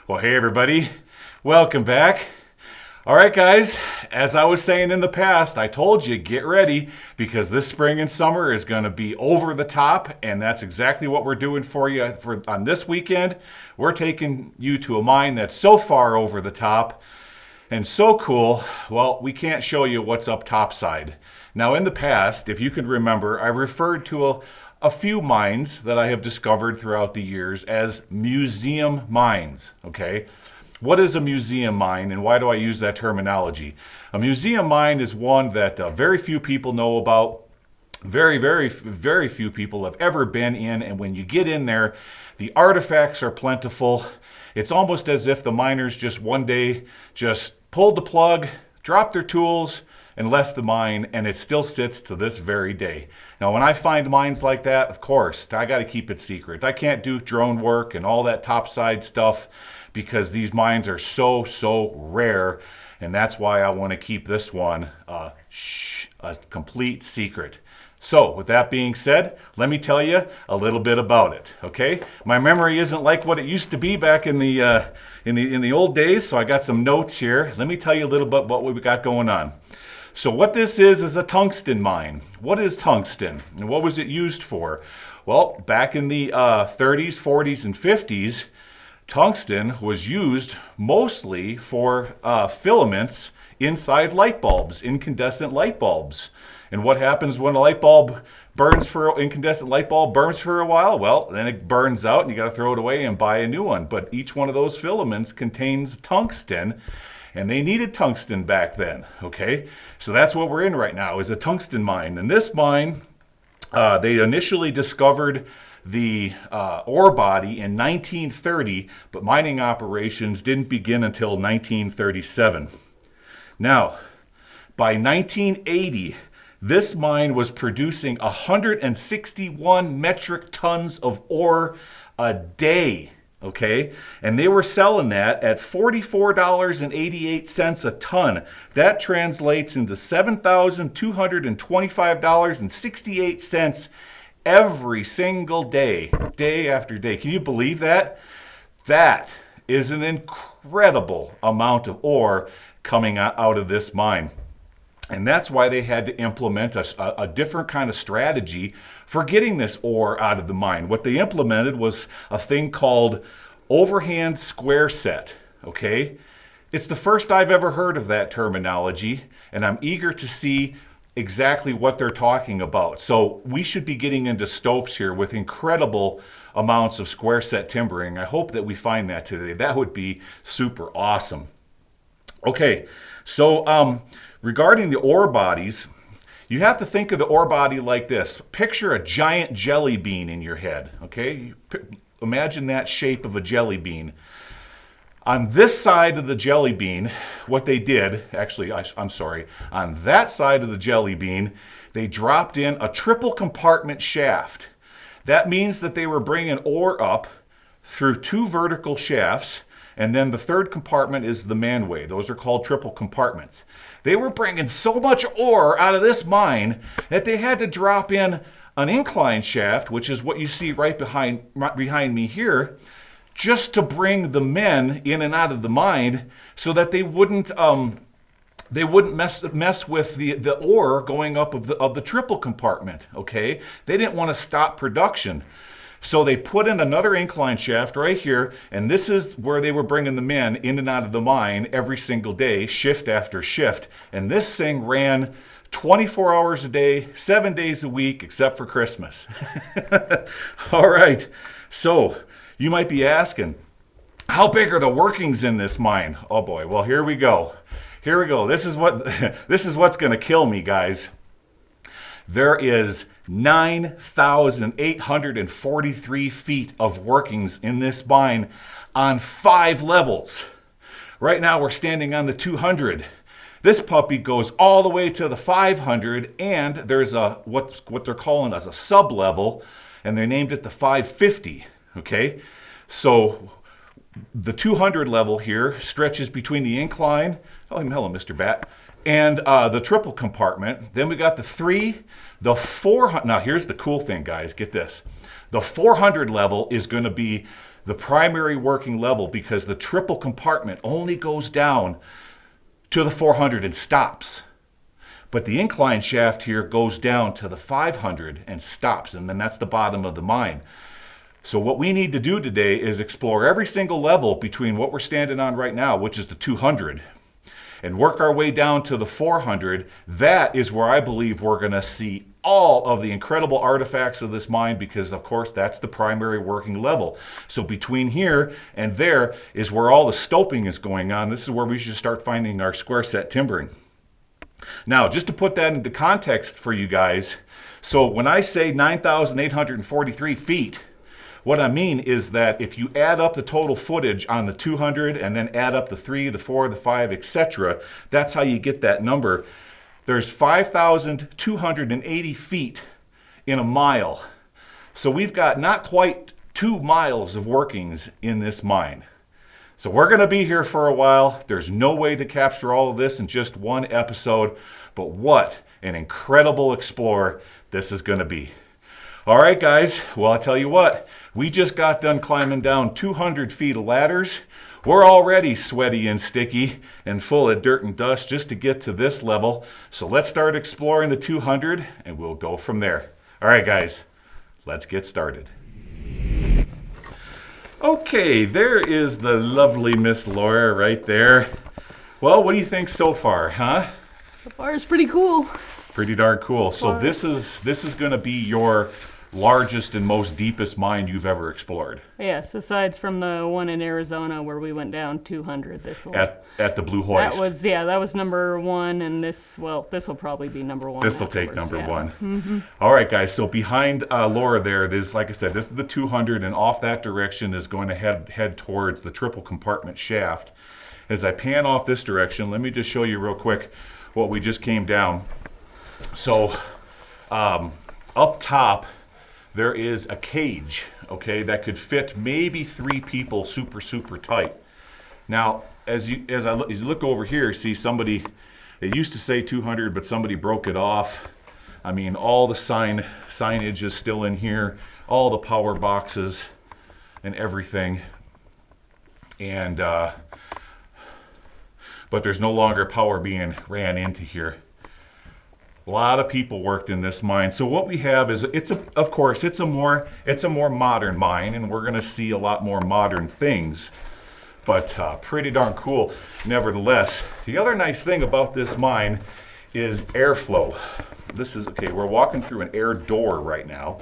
Well, hey everybody, welcome back. All right, guys, as I was saying in the past, I told you get ready because this spring and summer is going to be over the top, and that's exactly what we're doing for you on this weekend. We're taking you to a mine that's so far over the top and so cool, well, we can't show you what's up topside. Now, in the past, if you can remember, I referred to a few mines that I have discovered throughout the years as museum mines, okay? What is a museum mine and why do I use that terminology? A museum mine is one that very few people know about. Very few people have ever been in, and when you get in there, the artifacts are plentiful. It's almost as if the miners just one day just pulled the plug, dropped their tools, and left the mine, and it still sits to this very day. Now, when I find mines like that, of course, I got to keep it secret. I can't do drone work and all that topside stuff because these mines are so rare, and that's why I want to keep this one a complete secret. So, with that being said, let me tell you a little bit about it. Okay, my memory isn't like what it used to be back in the old days, so I got some notes here. Let me tell you a little bit about what we got going on. So what this is a tungsten mine. What is tungsten and what was it used for? Well, back in the 30s, 40s, and 50s, tungsten was used mostly for filaments inside light bulbs, incandescent light bulbs. And what happens when a incandescent light bulb burns for a while? Well, then it burns out and you got to throw it away and buy a new one. But each one of those filaments contains tungsten. And they needed tungsten back then, okay? So that's what we're in right now, is a tungsten mine. And this mine, they initially discovered the ore body in 1930, but mining operations didn't begin until 1937. Now, by 1980, this mine was producing 161 metric tons of ore a day. Okay, and they were selling that at $44.88 a ton. That translates into $7,225.68 every single day, day after day. Can you believe that? That is an incredible amount of ore coming out of this mine. And that's why they had to implement a different kind of strategy for getting this ore out of the mine. What they implemented was a thing called overhand square set, okay? It's the first I've ever heard of that terminology, and I'm eager to see exactly what they're talking about. So we should be getting into stopes here with incredible amounts of square set timbering. I hope that we find that today. That would be super awesome. Okay, so regarding the ore bodies, you have to think of the ore body like this. Picture a giant jelly bean in your head, okay? Imagine that shape of a jelly bean. On this side of the jelly bean, what they did, actually, I'm sorry, on that side of the jelly bean, they dropped in a triple compartment shaft. That means that they were bringing ore up through two vertical shafts, and then the third compartment is the manway. Those are called triple compartments. They were bringing so much ore out of this mine that they had to drop in an incline shaft, which is what you see right behind me here, just to bring the men in and out of the mine so that they wouldn't mess with the ore going up of the triple compartment, okay? They didn't want to stop production. So they put in another incline shaft right here, and this is where they were bringing the men in and out of the mine every single day, shift after shift. And this thing ran 24 hours a day, 7 days a week, except for Christmas. All right, so you might be asking, how big are the workings in this mine? Oh boy, well, here we go. Here we go. This is what's going to kill me, guys. There is 9,843 feet of workings in this mine on 5 levels. Right now we're standing on the 200. This puppy goes all the way to the 500, and there's what they're calling as a sub-level, and they named it the 550, okay? So the 200 level here stretches between the incline, oh, hello, Mr. Bat, and the triple compartment. Then we got the 3, the 400. Now here's the cool thing, guys. Get this. The 400 level is going to be the primary working level because the triple compartment only goes down to the 400 and stops. But the incline shaft here goes down to the 500 and stops, and then that's the bottom of the mine. So what we need to do today is explore every single level between what we're standing on right now, which is the 200, and work our way down to the 400. That is where I believe we're going to see all of the incredible artifacts of this mine because, of course, that's the primary working level. So between here and there is where all the stoping is going on. This is where we should start finding our square set timbering. Now, just to put that into context for you guys, so when I say 9,843 feet, what I mean is that if you add up the total footage on the 200 and then add up the 3, the 4, the 5, etc., that's how you get that number. There's 5,280 feet in a mile. So we've got not quite 2 miles of workings in this mine. So we're going to be here for a while. There's no way to capture all of this in just one episode, but what an incredible explorer this is going to be. All right, guys. Well, I'll tell you what, we just got done climbing down 200 feet of ladders. We're already sweaty and sticky and full of dirt and dust just to get to this level. So let's start exploring the 200 and we'll go from there. All right, guys, let's get started. Okay, there is the lovely Miss Laura right there. Well, what do you think so far, huh? So far, it's pretty cool. Pretty darn cool. So this is going to be your largest and most deepest mine you've ever explored. Yes, aside from the one in Arizona where we went down 200. At the Blue Hoist. That was number 1, and this will probably be number 1. This will take number 1. Mm-hmm. All right, guys. So behind Laura there's, like I said, this is the 200, and off that direction is going to head towards the triple compartment shaft. As I pan off this direction, let me just show you real quick what we just came down. So up top, there is a cage, okay, that could fit maybe 3 people super tight. Now, as you look over here, see somebody, it used to say 200, but somebody broke it off. I mean, all the signage is still in here, all the power boxes and everything. And, but there's no longer power being ran into here. A lot of people worked in this mine. So what we have is, of course, it's a more modern mine, and we're going to see a lot more modern things, but pretty darn cool nevertheless. The other nice thing about this mine is airflow. This is, okay, we're walking through an air door right now.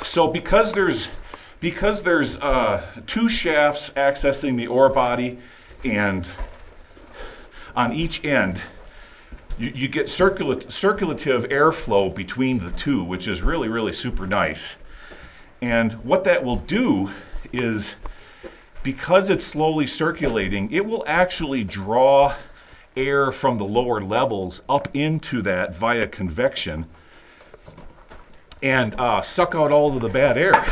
So because there's 2 shafts accessing the ore body, and on each end, you get circulative airflow between the 2, which is really super nice. And what that will do is, because it's slowly circulating, it will actually draw air from the lower levels up into that via convection and suck out all of the bad air.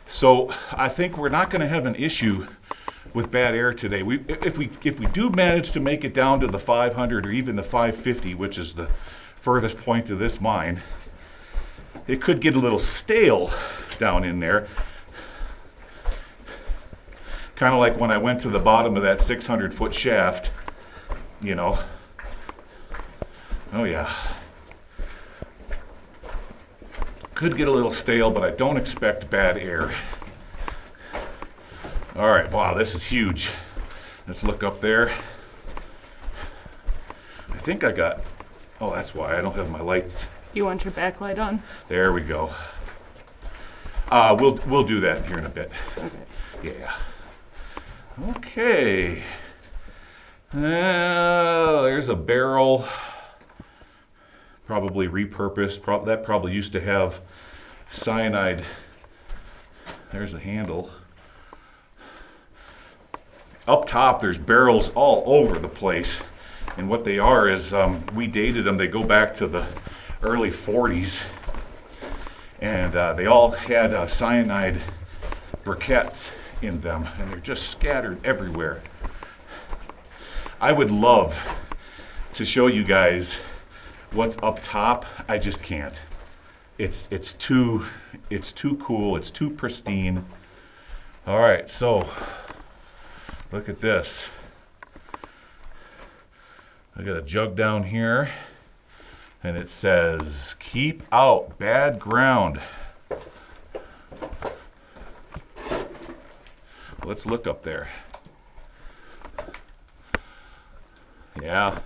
So I think we're not going to have an issue with bad air today. If we do manage to make it down to the 500 or even the 550, which is the furthest point of this mine, it could get a little stale down in there. Kind of like when I went to the bottom of that 600-foot shaft, you know. Oh yeah. Could get a little stale, but I don't expect bad air. All right, wow, this is huge. Let's look up there. I think I got, oh, that's why I don't have my lights. You want your backlight on? There we go. We'll do that here in a bit. Okay. Yeah. Okay. There's a barrel, probably repurposed. That probably used to have cyanide. There's a handle. Up top, there's barrels all over the place. And what they are is, we dated them. They go back to the early 40s. And they all had cyanide briquettes in them, and they're just scattered everywhere. I would love to show you guys what's up top. I just can't. It's too cool. It's too pristine. All right, so look at this. I got a jug down here, and it says, "Keep out bad ground." Let's look up there. Yeah,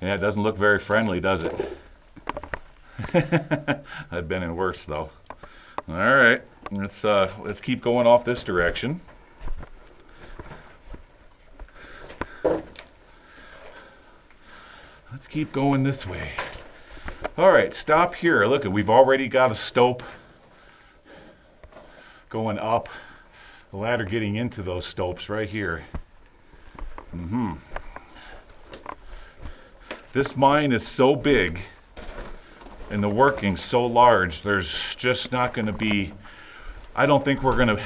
it doesn't look very friendly, does it? I've been in worse, though. All right, let's keep going off this direction. Let's keep going this way. All right, stop here. Look, we've already got a stope going up. The ladder getting into those stopes right here. This mine is so big and the working's so large, there's just not going to be, I don't think we're going to,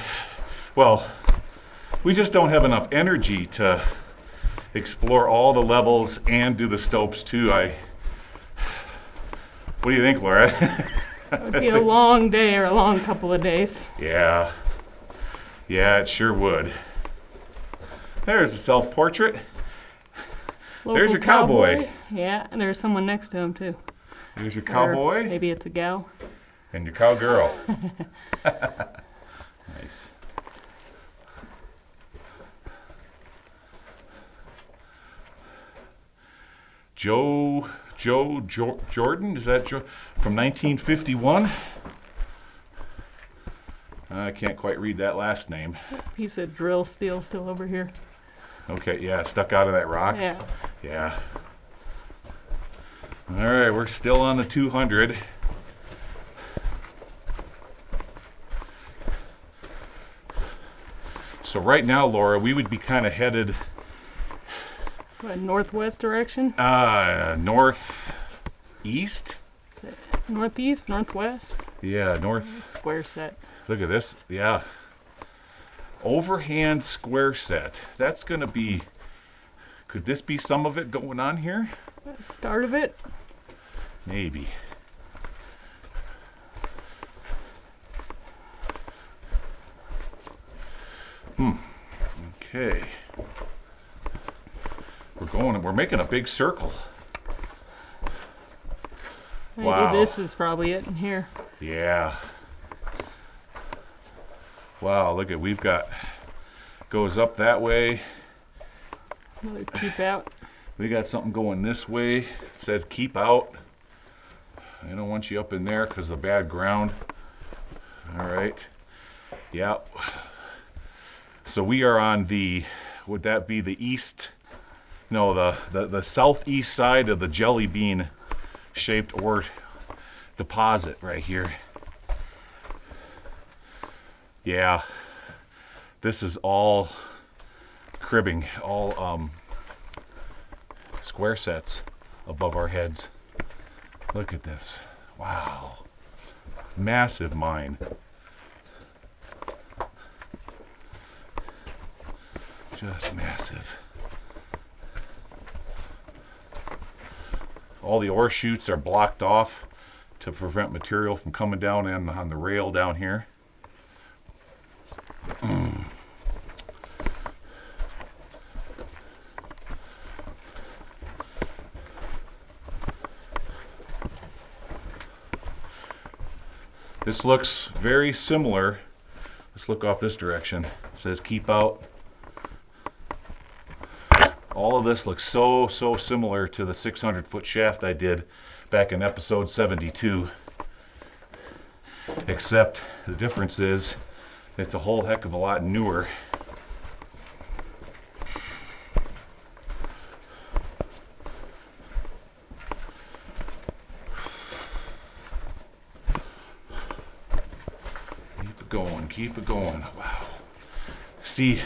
well, we just don't have enough energy to explore all the levels and do the stopes too. What do you think, Laura? It would be a long day or a long couple of days. Yeah, it sure would. There's a self-portrait. There's your cowboy. Yeah, and there's someone next to him too. There's your cowboy. Or maybe it's a gal. And your cowgirl. Nice. Jordan, is that from 1951? I can't quite read that last name. Piece of drill steel still over here. Okay, yeah, stuck out of that rock. Yeah. Yeah. All right, we're still on the 200. So right now, Laura, we would be kind of headed northwest direction? Northeast? Is it northeast, northwest? Yeah, north. Square set. Look at this. Yeah. Overhand square set. That's going to be, could this be some of it going on here? Start of it? Maybe. Okay. We're making a big circle. Maybe Wow. this is probably it in here. Yeah. Wow, look at, we've got, goes up that way. Another keep out. We got something going this way. It says keep out. I don't want you up in there because of the bad ground. All right. Yeah. So we are on the, would that be the east? No, the southeast side of the jelly bean shaped ore deposit right here. Yeah. This is all cribbing, all square sets above our heads. Look at this. Wow. Massive mine. Just massive. All the ore chutes are blocked off to prevent material from coming down in on the rail down here. This looks very similar. Let's look off this direction. It says keep out. All of this looks so similar to the 600-foot shaft I did back in episode 72. Except the difference is it's a whole heck of a lot newer. Keep it going. Wow. See,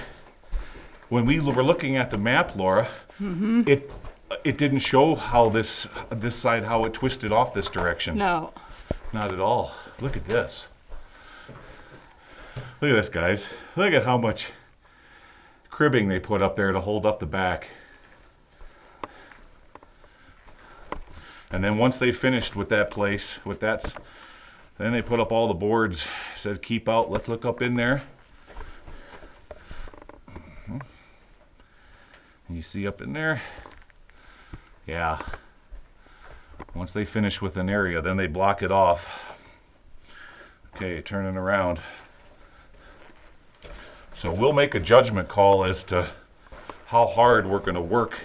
when we were looking at the map, Laura, it didn't show how this side, how it twisted off this direction. No. Not at all. Look at this. Look at this, guys. Look at how much cribbing they put up there to hold up the back. And then once they finished with that place, then they put up all the boards. It says keep out. Let's look up in there. You see up in there? Yeah. Once they finish with an area, then they block it off. Okay, turning around. So we'll make a judgment call as to how hard we're going to work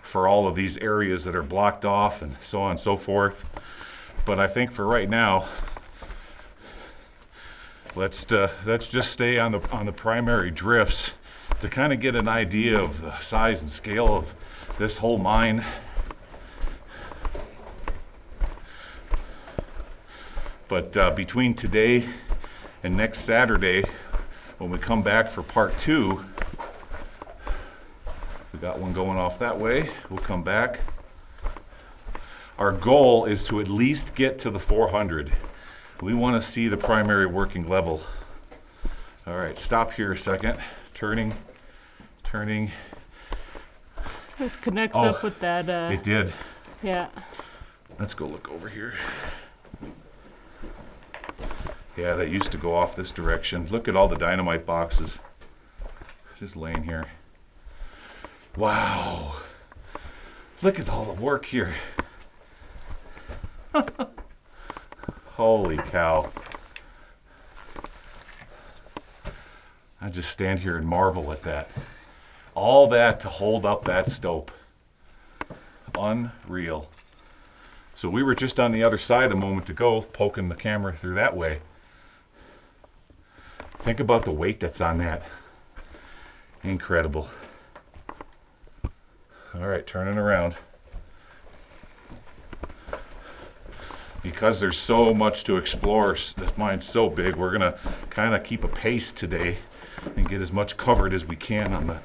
for all of these areas that are blocked off and so on and so forth. But I think for right now, let's just stay on the primary drifts to kind of get an idea of the size and scale of this whole mine. But between today and next Saturday, when we come back for part 2, we got one going off that way. We'll come back. Our goal is to at least get to the 400. We want to see the primary working level. All right, stop here a second. Turning. This connects up with that. It did. Yeah. Let's go look over here. Yeah, that used to go off this direction. Look at all the dynamite boxes just laying here. Wow. Look at all the work here. Holy cow. I just stand here and marvel at that. All that to hold up that stope. Unreal. So we were just on the other side a moment ago, poking the camera through that way. Think about the weight that's on that. Incredible. All right, turning around. Because there's so much to explore, this mine's so big, we're gonna kind of keep a pace today and get as much covered as we can on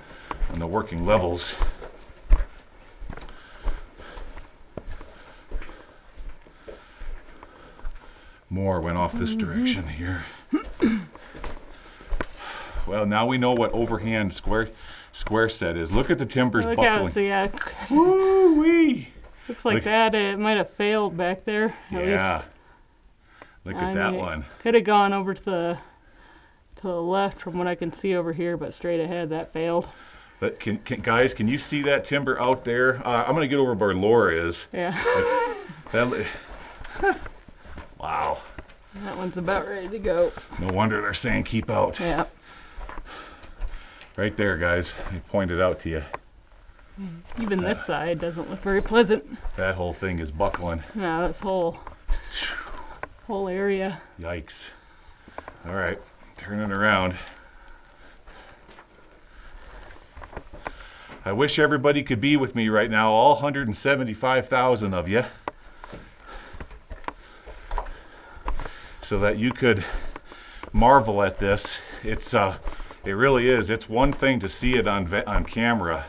the working levels. More went off this direction here. Well, now we know what overhand square set is. Look at the timbers Look buckling. out, so yeah. Woo-wee! Looks like Look. that it might have failed back there. At Yeah. least. Look at that one. Could have gone over to the left from what I can see over here, but straight ahead that failed. But guys, can you see that timber out there? I'm going to get over where Laura is. Yeah. Wow. That one's about ready to go. No wonder they're saying keep out. Yeah. Right there, guys. I pointed out to you. Even this side doesn't look very pleasant. That whole thing is buckling. No, this whole area. Yikes. All right, turning around. I wish everybody could be with me right now, all 175,000 of you, so that you could marvel at this. It really is. It's one thing to see it on camera.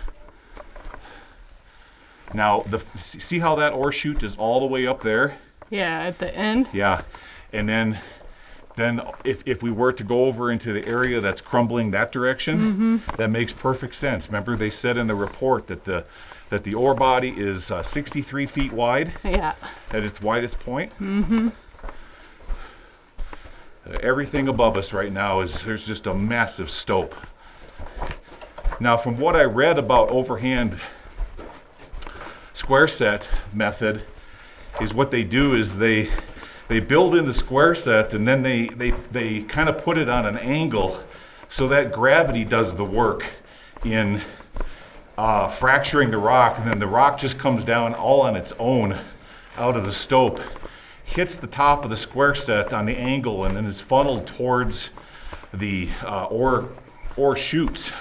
Now, see how that ore chute is all the way up there? Yeah, at the end. Yeah, and then if we were to go over into the area that's crumbling that direction, that makes perfect sense. Remember, they said in the report that the ore body is 63 feet wide. Yeah. At its widest point. Everything above us right now there's just a massive stope. Now, from what I read about overhand square set method, is what they do is they build in the square set and then they kind of put it on an angle so that gravity does the work in fracturing the rock, and then the rock just comes down all on its own out of the stope, hits the top of the square set on the angle, and then is funneled towards the ore chutes.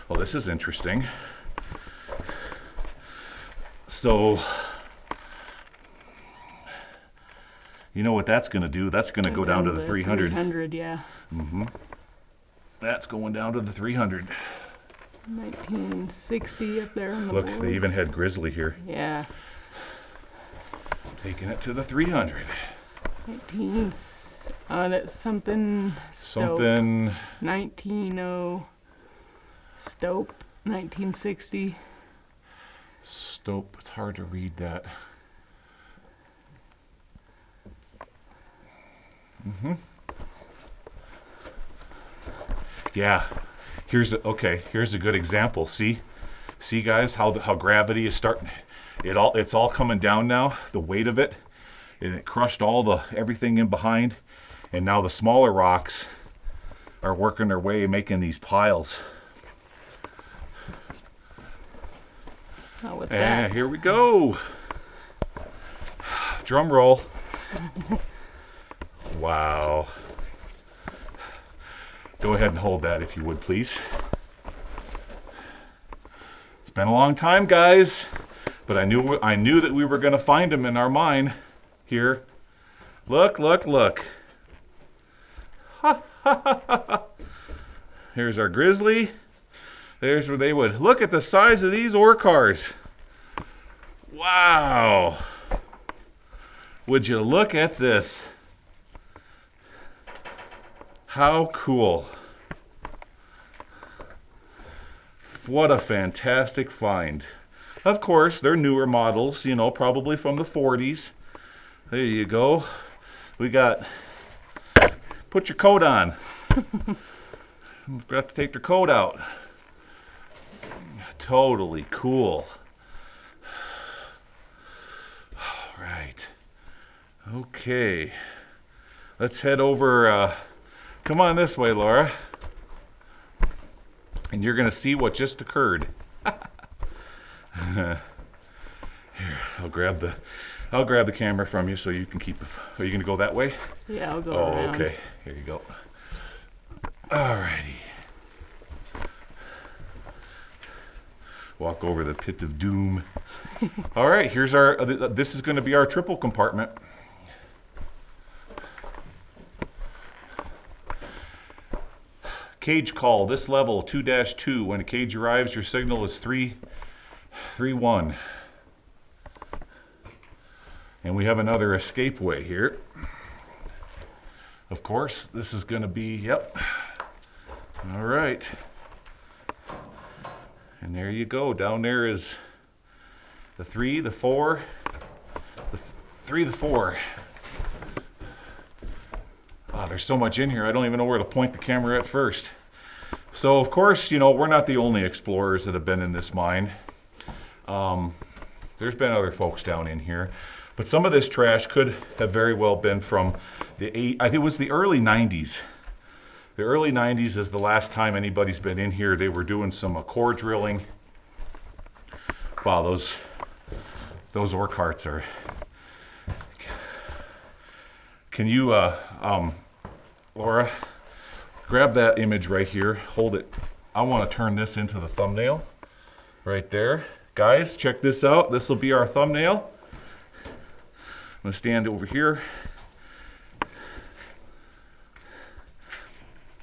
Well, this is interesting. So, you know what that's going to do? That's going to go down to the 300. 300, yeah. That's going down to the 300. 1960 up there on the Look, board. they even had Grizzly here. Yeah. Taking it to the 300. 1980 That's something Stope. Something. 1900 Stope, 1960. Stope. It's hard to read that. Yeah. Here's a good example. See guys, how gravity is starting. It's all coming down now. The weight of it, and it crushed everything in behind, and now the smaller rocks are working their way, making these piles. Oh, what's And that? here we go. Drum roll. Wow. Go ahead and hold that if you would, please. It's been a long time, guys, but I knew that we were going to find them in our mine here. Look. Here's our grizzly. There's where they would. Look at the size of these ore cars. Wow. Would you look at this? How cool. What a fantastic find. Of course, they're newer models, probably from the 40s. There you go. We got, put your coat on. We've got to take their coat out. Totally cool. All right. Okay. Let's head over. Come on this way, Laura. And you're going to see what just occurred. Here, I'll grab the camera from you so you can keep. Are you going to go that way? Yeah, I'll go around. Okay. Here you go. Alrighty. Walk over the pit of doom. All right, here's our. This is going to be our triple compartment. Cage call. This level 2-2. When a cage arrives, your signal is 331. And we have another escape way here. Of course, this is going to be. Yep. All right. And there you go. Down there is the 3, the 4, the 3, the 4. Wow, there's so much in here, I don't even know where to point the camera at first. So, of course, we're not the only explorers that have been in this mine. There's been other folks down in here. But some of this trash could have very well been from I think it was the early 90s. The early 90s is the last time anybody's been in here. They were doing some core drilling. Wow, those ore carts are. Can you, Laura, grab that image right here. Hold it. I want to turn this into the thumbnail right there. Guys, check this out. This will be our thumbnail. I'm going to stand over here.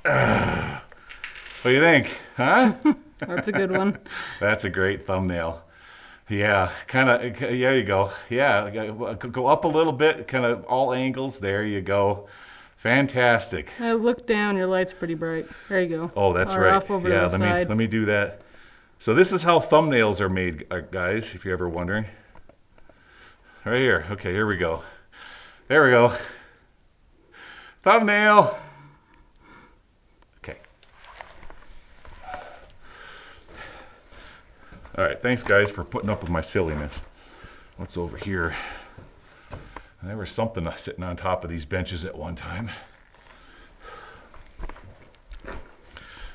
What do you think? Huh? That's a good one. That's a great thumbnail. Yeah, kind of. There you go. Yeah, go up a little bit, kind of all angles. There you go. Fantastic. Look down. Your light's pretty bright. There you go. Oh, that's or right. Off over Yeah, to the side. let me do that. So this is how thumbnails are made, guys. If you're ever wondering. Right here. Okay, here we go. There we go. Thumbnail. Okay. All right, thanks guys for putting up with my silliness. What's over here? There was something sitting on top of these benches at one time.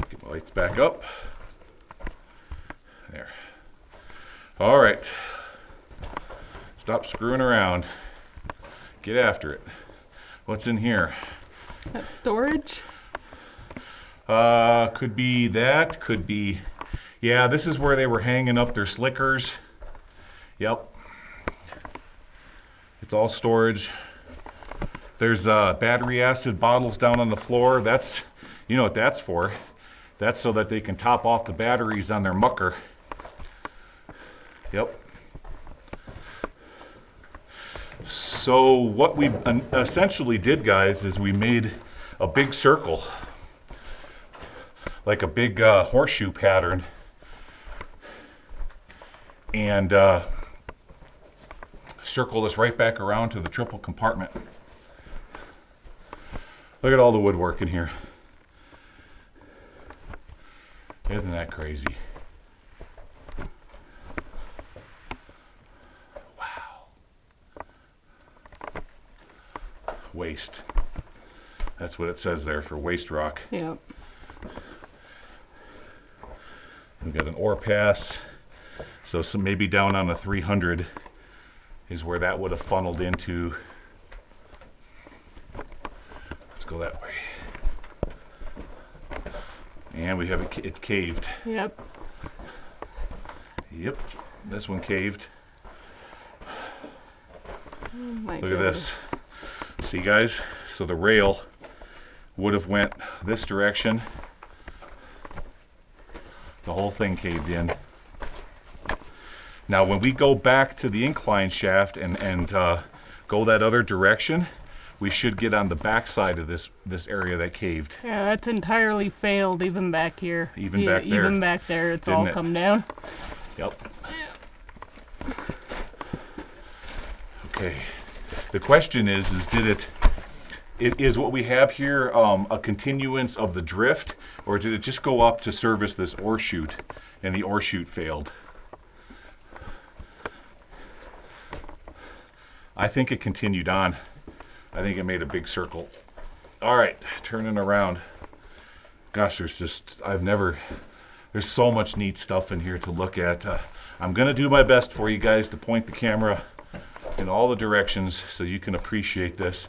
Get my lights back up. There. All right. Stop screwing around. Get after it. What's in here? That's storage? Could be that. Could be. Yeah, this is where they were hanging up their slickers. Yep. It's all storage. There's battery acid bottles down on the floor. That's, you know what that's for. That's so that they can top off the batteries on their mucker. Yep. So what we essentially did, guys, is we made a big circle, like a big horseshoe pattern, and circled us right back around to the triple compartment. Look at all the woodwork in here. Isn't that crazy? Wow. Waste. That's what it says there for waste rock. Yeah. We've got an ore pass. So maybe down on the 300 is where that would have funneled into. Let's go that way. And we have it caved. Yep. Yep, this one caved. Oh my Look at this. See, guys? So the rail would have went this direction. The whole thing caved in. Now, when we go back to the incline shaft and go that other direction, we should get on the back side of this area that caved. Yeah, that's entirely failed, even back here. Even back there. Even back there, it's Didn't all it? come down. Yep. Okay. The question is is what we have here a continuance of the drift, or did it just go up to service this ore chute, and the ore chute failed? I think it continued on. I think it made a big circle. All right, turning around. Gosh, there's so much neat stuff in here to look at. I'm gonna do my best for you guys to point the camera in all the directions so you can appreciate this.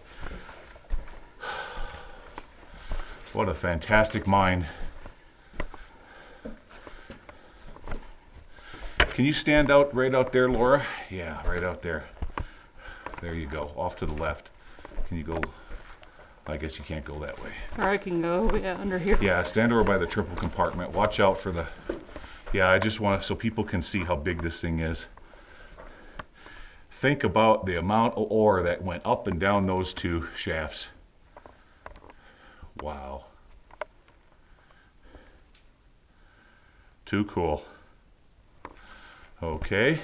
What a fantastic mine. Can you stand out right out there, Laura? Yeah, right out there. There you go, off to the left. Can you go? I guess you can't go that way. Or I can go, under here. Yeah, stand over by the triple compartment. Watch out for the... Yeah, I just want so people can see how big this thing is. Think about the amount of ore that went up and down those two shafts. Wow. Too cool. Okay.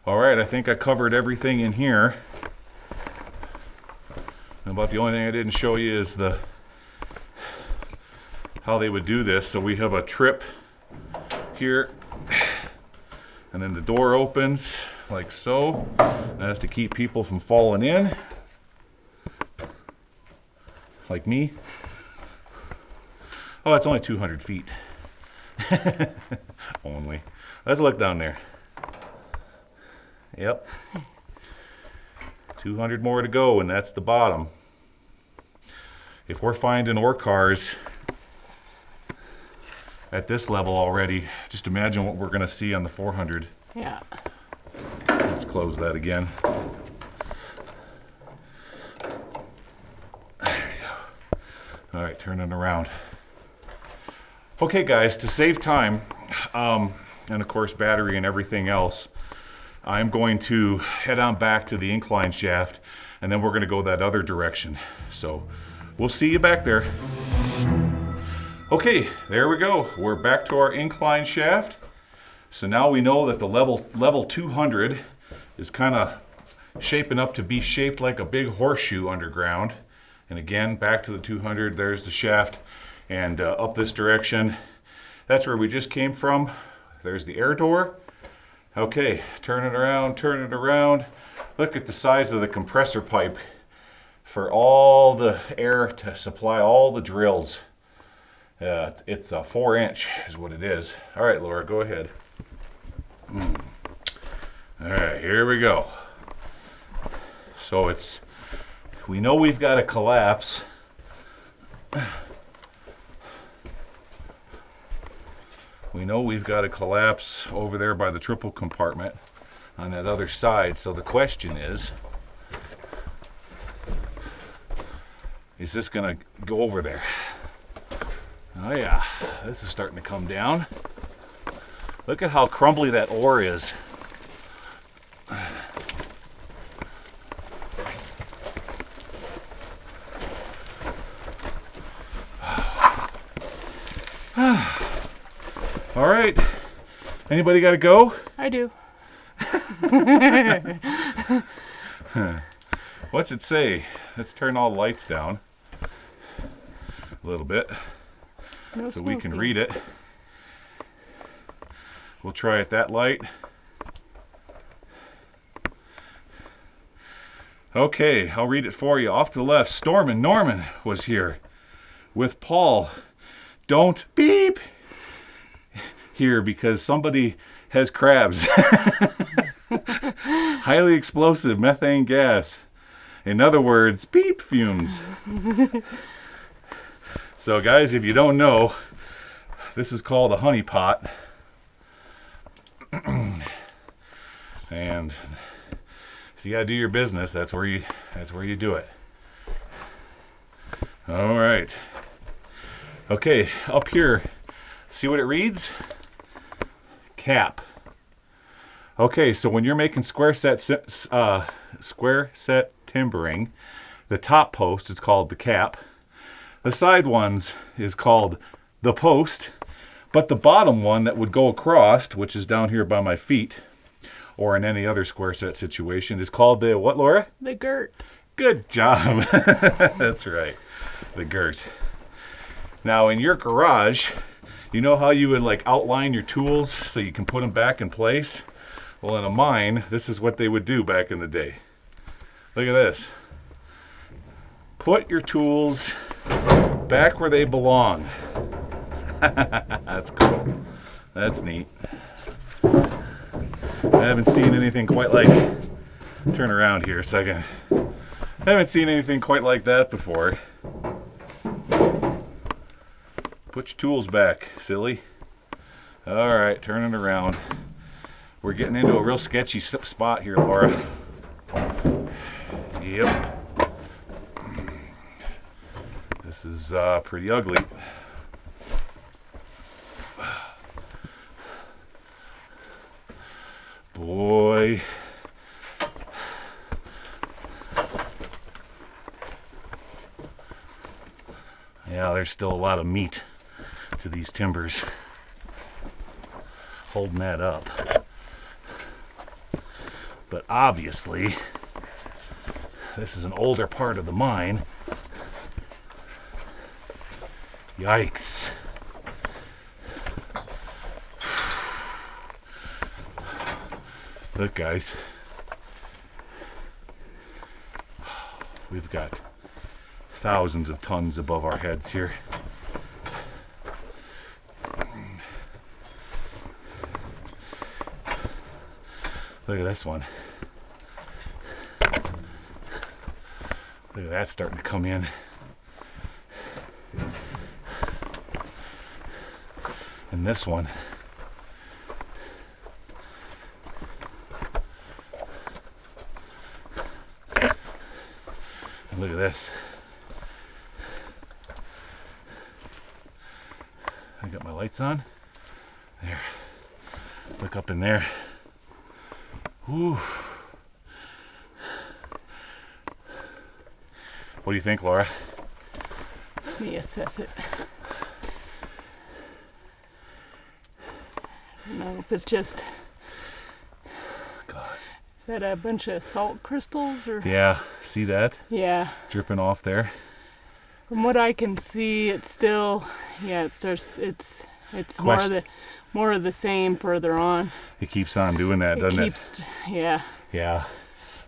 All right, I think I covered everything in here. About the only thing I didn't show you is how they would do this. So we have a trip here, and then the door opens like so. That's to keep people from falling in, like me. Oh, it's only 200 feet. Only. Let's look down there. Yep. 200 more to go, and that's the bottom. If we're finding ore cars at this level already, just imagine what we're going to see on the 400. Yeah. Let's close that again. There you go. All right, turning around. Okay, guys, to save time, and of course battery and everything else, I'm going to head on back to the incline shaft, and then we're going to go that other direction. So we'll see you back there. Okay, there we go. We're back to our incline shaft. So now we know that the level 200 is kind of shaping up to be shaped like a big horseshoe underground. And again, back to the 200, there's the shaft, and up this direction, that's where we just came from. There's the air door. Okay, turn it around. Look at the size of the compressor pipe for all the air to supply all the drills. It's a 4-inch is what it is. All right, Laura, go ahead. All right, here we go. So we know we've got a collapse. We know we've got a collapse over there by the triple compartment on that other side. So the question is this going to go over there? Oh yeah, this is starting to come down. Look at how crumbly that ore is. All right. Anybody got to go? I do. What's it say? Let's turn all the lights down a little bit No so we can smoking. read it. We'll try it that light. Okay, I'll read it for you. Off to the left, Stormin' Norman was here with Paul. Don't beep here because somebody has crabs. Highly explosive methane gas. In other words, beep fumes. So guys, if you don't know, this is called a honey pot. And if you gotta do your business, that's where you do it. All right. Okay, up here, see what it reads? Cap. Okay, so when you're making square set timbering, the top post is called the cap. The side ones is called the post, but the bottom one that would go across, which is down here by my feet, or in any other square set situation, is called the what, Laura? The girt. Good job. That's right, the girt. Now in your garage, you know how you would like outline your tools so you can put them back in place? Well, in a mine, this is what they would do back in the day. Look at this. Put your tools back where they belong. That's cool. That's neat. I haven't seen anything quite like... Turn around here a second. I haven't seen anything quite like that before. Put your tools back, silly. All right, turn it around. We're getting into a real sketchy spot here, Laura. Yep. This is pretty ugly. Boy. Yeah, there's still a lot of meat to these timbers. Holding that up. But obviously, this is an older part of the mine. Yikes. Look, guys. We've got thousands of tons above our heads here. Look at this one. Look at that starting to come in. And this one. And look at this. I got my lights on. There. Look up in there. Ooh. What do you think, Laura? Let me assess it. I don't know if it's just... God. Is that a bunch of salt crystals or? Yeah, see that? Yeah. Dripping off there. From what I can see, it's still, yeah, it starts, it's more of the same further on. It keeps on doing that, doesn't it? Yeah. Yeah.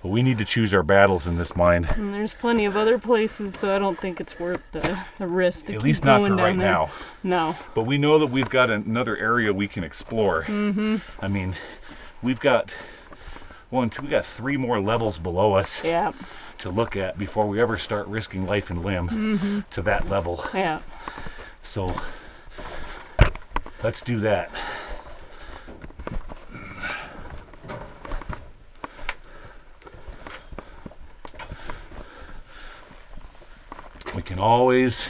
Well, we need to choose our battles in this mine. And there's plenty of other places, so I don't think it's worth the risk to At keep least not going for down right there. now. No. But we know that we've got another area we can explore. Mm-hmm. I mean, we've got we got 3 more levels below us Yeah. to look at before we ever start risking life and limb to that level. Yeah. So let's do that. We can always,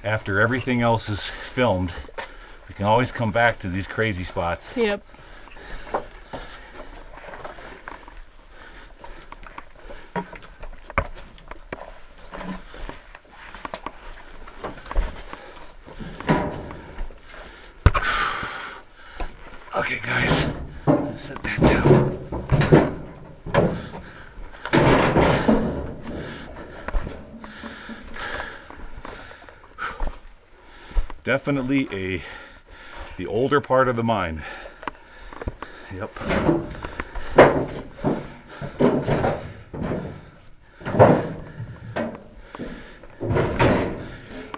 after everything else is filmed, We can always come back to these crazy spots. Yep. Okay, guys, let's set that down. Definitely the older part of the mine. Yep.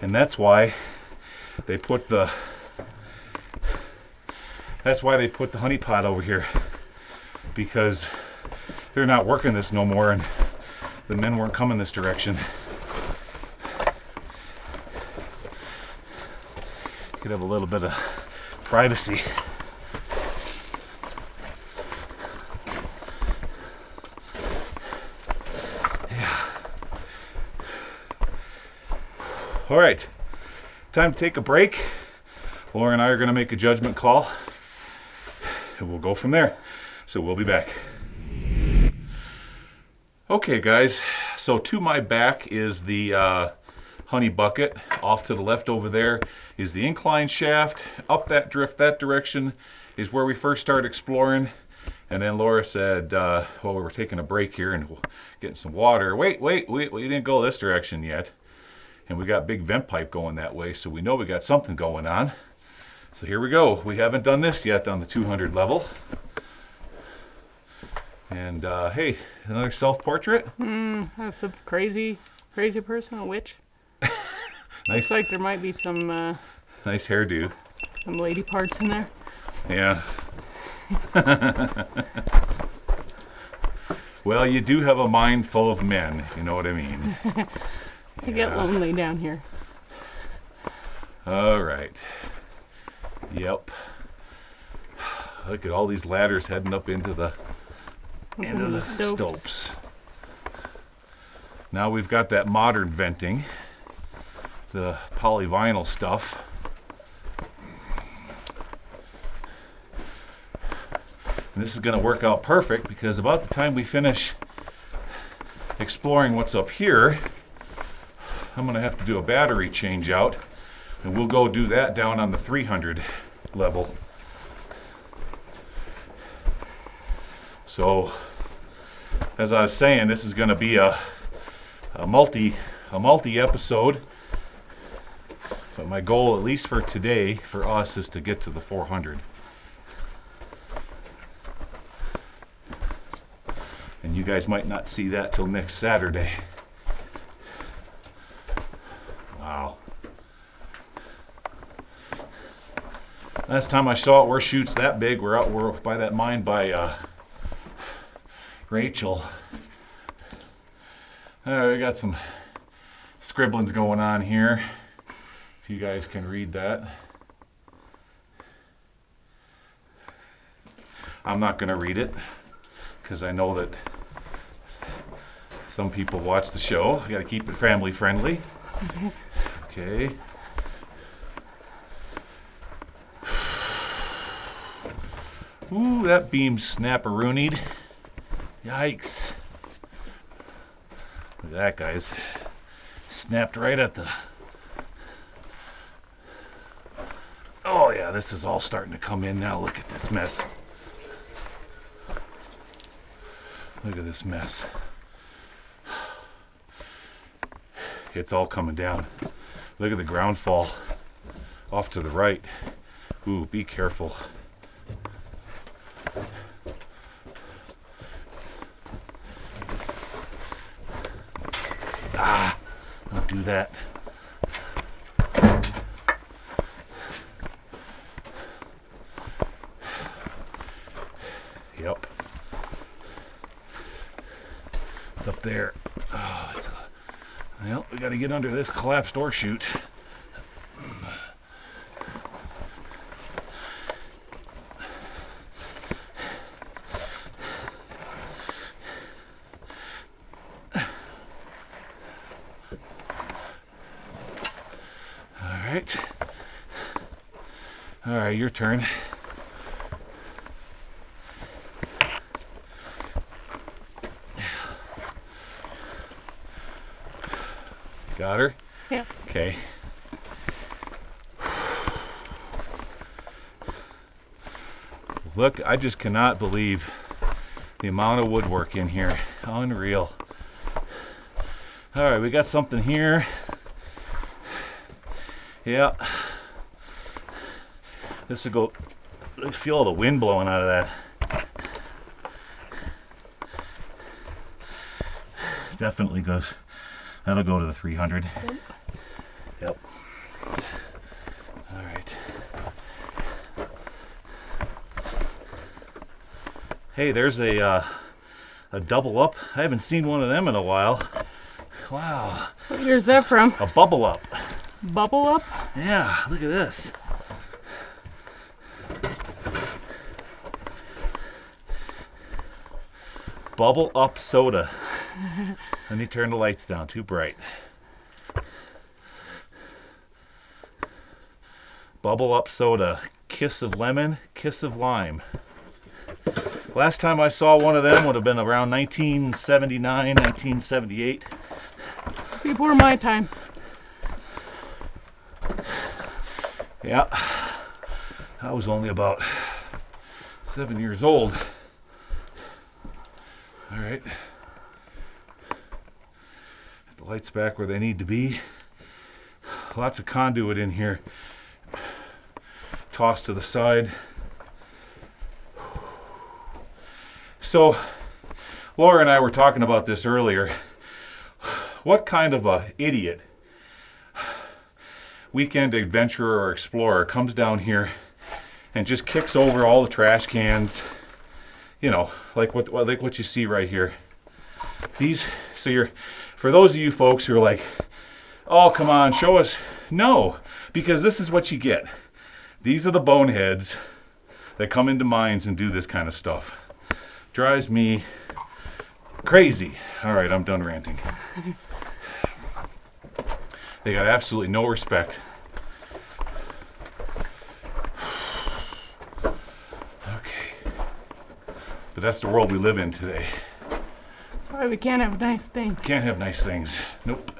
And that's why they put the honey pot over here, because they're not working this no more and the men weren't coming this direction. Could have a little bit of privacy. Yeah. All right, time to take a break. Laura and I are going to make a judgment call, and we'll go from there. So we'll be back. Okay, guys, so to my back is the honey bucket. Off to the left over there is the incline shaft. Up that drift that direction is where we first started exploring. And then Laura said, well, we're taking a break here and getting some water. Wait, we didn't go this direction yet. And we got big vent pipe going that way, so we know we got something going on. So here we go. We haven't done this yet on the 200 level. And hey, another self-portrait. That's a crazy person, a witch. Nice. Looks like there might be some Nice hairdo. some lady parts in there. Yeah. Well, you do have a mind full of men, if you know what I mean. I get lonely down here. All right. Yep. Look at all these ladders heading up into the stopes. Now we've got that modern venting, the polyvinyl stuff. And this is going to work out perfect because about the time we finish exploring what's up here, I'm going to have to do a battery change out, and we'll go do that down on the 300 level. So, as I was saying, this is going to be a multi episode. But my goal, at least for today, for us, is to get to the 400. And you guys might not see that till next Saturday. Wow. Last time I saw it, we're shoots that big. We're by that mine by Rachel. We got some scribblings going on here. If you guys can read that. I'm not going to read it because I know that some people watch the show. I got to keep it family friendly. Okay. Ooh, that beam snapperoonied. Yikes. Look at that, guys. Snapped right at the... Oh yeah, this is all starting to come in now. Look at this mess. Look at this mess. It's all coming down. Look at the ground fall off to the right. Ooh, be careful. Ah, don't do that. Yep. It's up there. Oh, well, we got to get under this collapsed ore chute. All right, your turn. Got her? Yeah. Okay. Look, I just cannot believe the amount of woodwork in here. Unreal. All right, we got something here. Yeah. This will go, feel all the wind blowing out of that. Definitely goes, that'll go to the 300. Yep. All right. Hey, there's a double up. I haven't seen one of them in a while. Wow. What year's that from? A bubble up. Bubble up? Yeah, look at this. Bubble up soda. Let me turn the lights down, too bright. Bubble up soda. Kiss of lemon, kiss of lime. Last time I saw one of them would have been around 1979, 1978. Before my time. Yeah, I was only about 7 years old. All right. The lights back where they need to be. Lots of conduit in here. Tossed to the side. So, Laura and I were talking about this earlier. What kind of a idiot, weekend adventurer or explorer comes down here and just kicks over all the trash cans, you know, like what you see right here. For those of you folks who are like, oh, come on, show us. No, because this is what you get. These are the boneheads that come into mines and do this kind of stuff. Drives me crazy. All right, I'm done ranting. They got absolutely no respect. Okay. But that's the world we live in today. That's why we can't have nice things. Can't have nice things. Nope.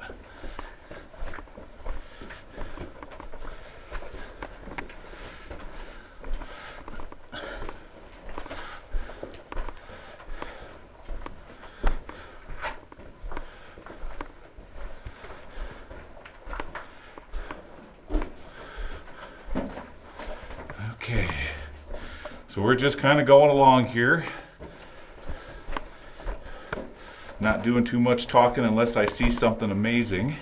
Okay, so we're just kind of going along here. Not doing too much talking unless I see something amazing.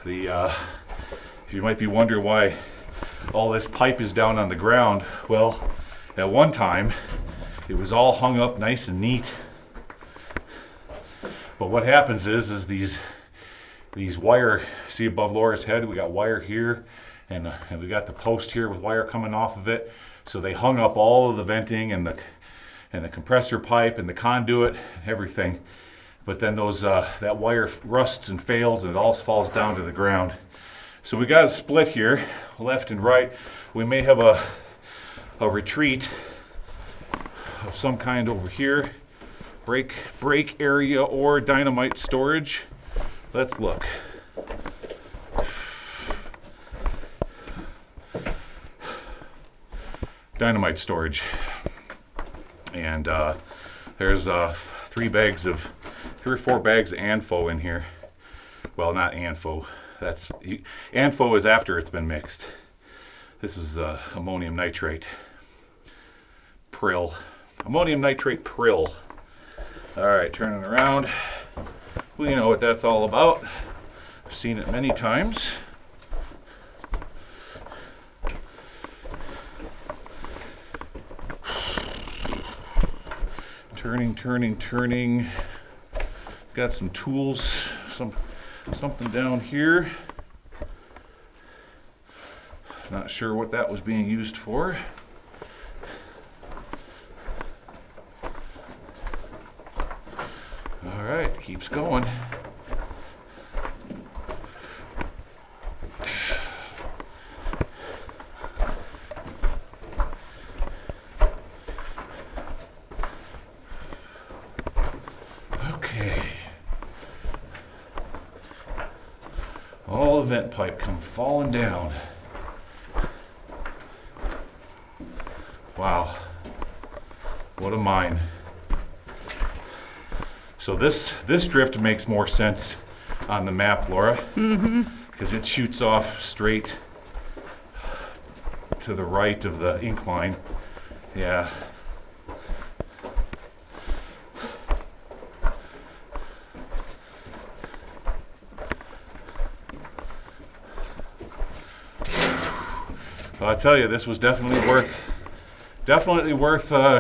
If you might be wondering why all this pipe is down on the ground, well, at one time, it was all hung up nice and neat. But what happens is these wire, see above Laura's head, we got wire here. And we got the post here with wire coming off of it. So they hung up all of the venting and the compressor pipe and the conduit, everything. But then that wire rusts and fails and it all falls down to the ground. So we got a split here, left and right. We may have a retreat of some kind over here. Break area or dynamite storage. Let's look. Dynamite storage, and there's 3 or 4 bags of ANFO in here. Well, not ANFO. ANFO is after it's been mixed. This is ammonium nitrate. Prill. Ammonium nitrate prill. All right, turning around. We know what that's all about. I've seen it many times. Turning. Got some tools, something down here. Not sure what that was being used for. All right, keeps going. little vent pipe come falling down. Wow. What a mine. So this drift makes more sense on the map, Laura. Mm-hmm. Because it shoots off straight to the right of the incline. Yeah. Well, I tell you, this was definitely worth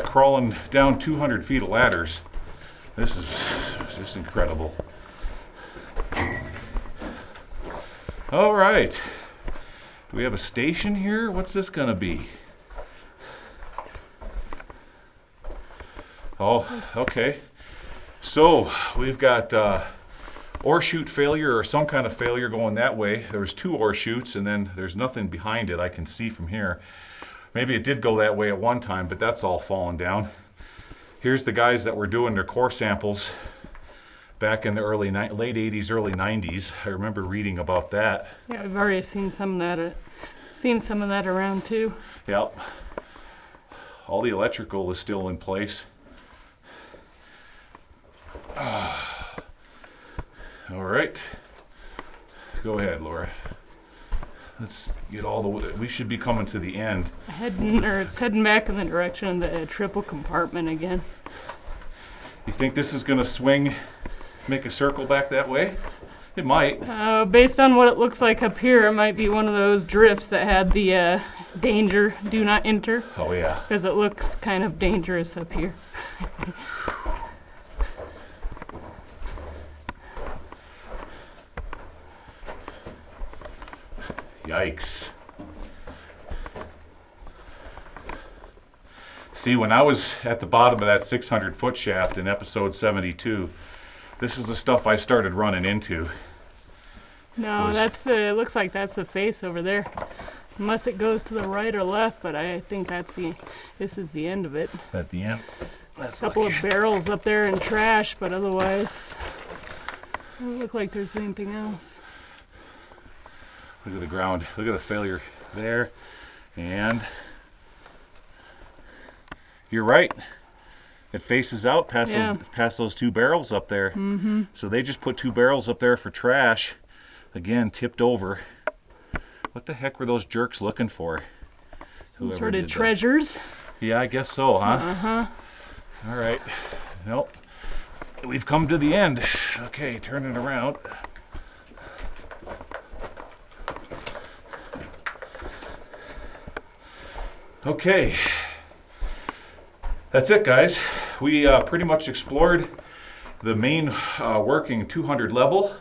crawling down 200 feet of ladders. This is just incredible. All right. Do we have a station here? What's this gonna be? Oh, okay. So we've got ore chute failure or some kind of failure going that way. There was 2 ore chutes and then there's nothing behind it I can see from here. Maybe it did go that way at one time, but that's all fallen down. Here's the guys that were doing their core samples back in the late 80s, early 90s. I remember reading about that. Yeah, I've already seen some of that around too. Yep. All the electrical is still in place. All right. Go ahead, Laura. Let's get all the way. We should be coming to the end. It's heading back in the direction of the triple compartment again. You think this is going to swing, make a circle back that way? It might. Based on what it looks like up here, it might be one of those drifts that had the danger, do not enter. Oh, yeah. Because it looks kind of dangerous up here. Yikes. See, when I was at the bottom of that 600-foot shaft in episode 72, this is the stuff I started running into. No, it looks like that's the face over there. Unless it goes to the right or left, but I think this is the end of it. At the end? A couple of barrels up there and trash, but otherwise, it doesn't look like there's anything else. Look at the ground. Look at the failure there. And you're right. It faces out past those 2 barrels up there. Mm-hmm. So they just put 2 barrels up there for trash. Again, tipped over. What the heck were those jerks looking for? Some sort of treasures. Yeah, I guess so, huh? Uh-huh. All right. Nope. We've come to the end. Okay, turn it around. Okay, that's it, guys. We pretty much explored the main working 200 level.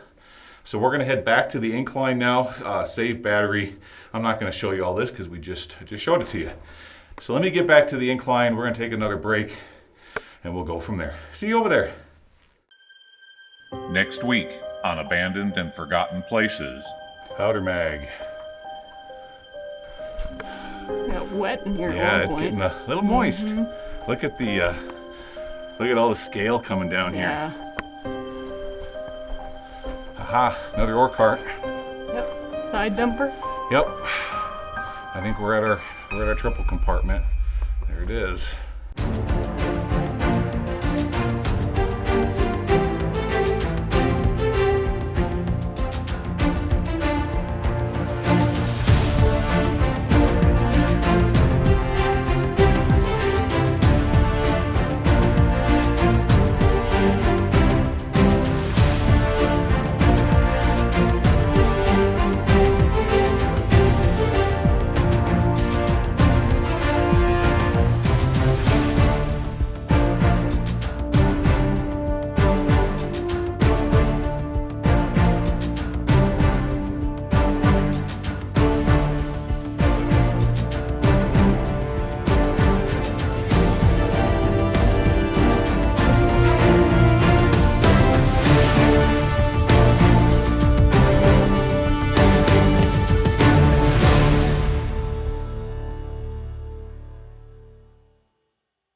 So we're gonna head back to the incline now, save battery. I'm not gonna show you all this because we just showed it to you. So let me get back to the incline. We're gonna take another break and we'll go from there. See you over there. Next week on Abandoned and Forgotten Places. Powder mag. Got wet in here. Yeah, it's getting a little moist. Mm-hmm. Look at all the scale coming down here. Aha, another ore cart. Yep, side dumper. Yep. I think we're at our triple compartment. There it is.